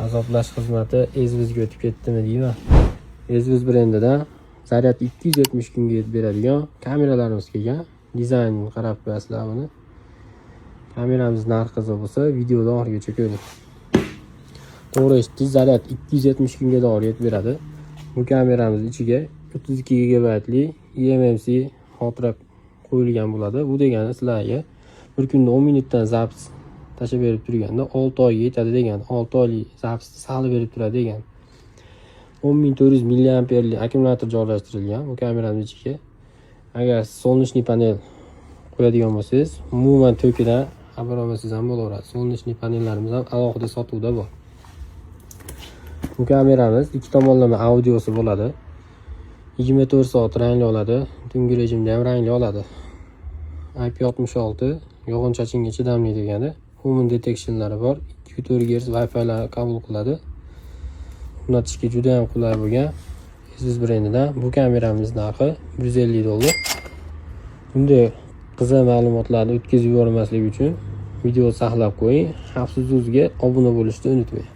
azoblash xizmati Ezvizga o'tib ketdimi deyman. Ezviz brendidan zaryad 270 kunga yetib beradigan kameralarimiz kelgan. Dizaynini qarab qo'yasizlar buni. Kameramiz narxi qiziq bo'lsa, videoni oxirigacha ko'ring. To'g'ri eshitdingiz, zaryad 270 kunga to'g'ri yetib beradi. Bu kameramiz ichiga 32 GB eMMC xotira qo'yilgan bo'ladi. Bu degani sizlarga bir kunda 10 minutdan zapis tashlab berib turganda 6 oyga yetadi degan. 6 oylik zapisni saqlab berib turadi degan. 10400 mAh akkumulyator joylashtirilgan bu kameramiz ichiga. Agar solnechniy panel qo'yadigan bo'lsangiz, umuman to'kidan xabar olmasangiz ham bo'laveradi. Solnechniy panellarimiz ham alohida sotuvda bor. Bu kameramiz ikki tomonlama audiosi bo'ladi. 24 soat rangli oladi, tungi rejimda ham rangli oladi. IP66 yog'in-chachinga chidamli degani. Human detectionlari bor. 2.4 GHz Wi-Fi lar qabul qiladi. O'rnatishga juda ham qulay bo'lgan. Ezviz brendidan bu kameramiz narxi $150. Bunday qiziq ma'lumotlarni o'tkazib yubormaslik uchun video saqlab qo'ying. Xavfsizlikka obuna bo'lishni unutmang.